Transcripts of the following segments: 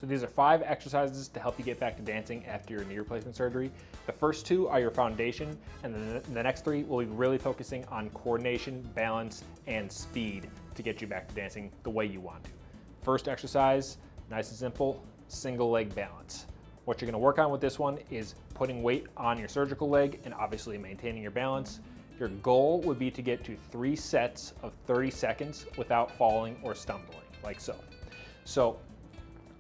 So these are 5 exercises to help you get back to dancing after your knee replacement surgery. The first 2 are your foundation, and then the next 3 will be really focusing on coordination, balance, and speed to get you back to dancing the way you want to. First exercise, nice and simple, single leg balance. What you're gonna work on with this one is putting weight on your surgical leg and obviously maintaining your balance. Your goal would be to get to 3 sets of 30 seconds without falling or stumbling, like so. So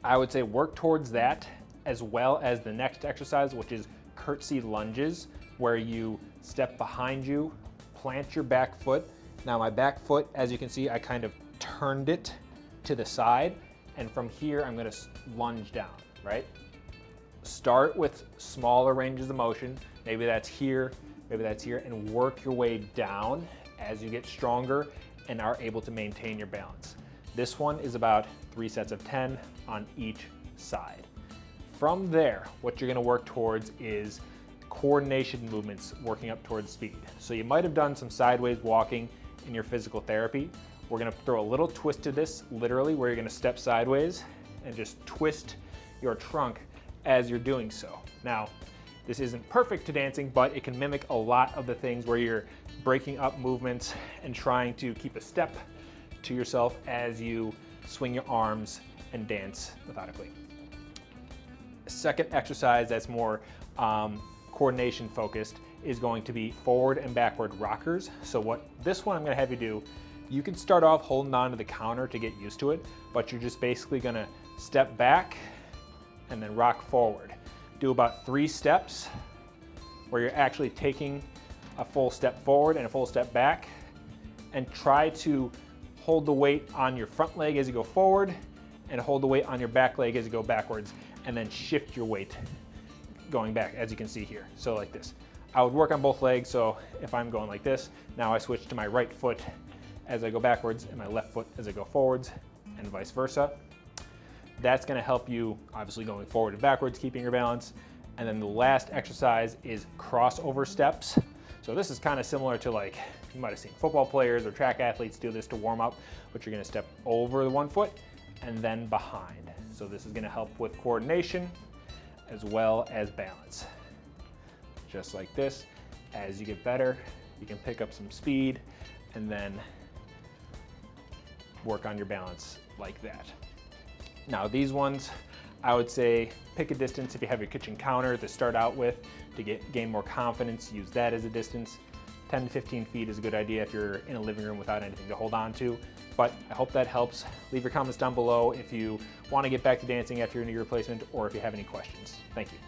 I would say work towards that, as well as the next exercise, which is curtsy lunges, where you step behind you, plant your back foot. Now my back foot, as you can see, I kind of turned it to the side, and from here I'm gonna lunge down, right? Start with smaller ranges of motion. Maybe that's here, and work your way down as you get stronger and are able to maintain your balance. This one is about 3 sets of 10 on each side. From there, what you're gonna work towards is coordination movements, working up towards speed. So you might have done some sideways walking in your physical therapy. We're gonna throw a little twist to this, literally, where you're gonna step sideways and just twist your trunk as you're doing so. Now, this isn't perfect to dancing, but it can mimic a lot of the things where you're breaking up movements and trying to keep a step to yourself as you swing your arms and dance methodically. Second exercise that's more coordination focused is going to be forward and backward rockers. So what this one I'm gonna have you do, you can start off holding on to the counter to get used to it, but you're just basically gonna step back and then rock forward. Do about 3 steps where you're actually taking a full step forward and a full step back, and try to hold the weight on your front leg as you go forward and hold the weight on your back leg as you go backwards, and then shift your weight going back, as you can see here. So like this. I would work on both legs, so if I'm going like this, now I switch to my right foot as I go backwards and my left foot as I go forwards, and vice versa. That's gonna help you, obviously, going forward and backwards, keeping your balance. And then the last exercise is crossover steps. So this is kind of similar to, like, you might have seen football players or track athletes do this to warm up, but you're gonna step over the one foot and then behind. So this is gonna help with coordination as well as balance. Just like this. As you get better, you can pick up some speed and then work on your balance like that. Now these ones, I would say pick a distance if you have your kitchen counter to start out with to gain more confidence. Use that as a distance. 10 to 15 feet is a good idea if you're in a living room without anything to hold on to. But I hope that helps. Leave your comments down below if you want to get back to dancing after your knee replacement or if you have any questions. Thank you.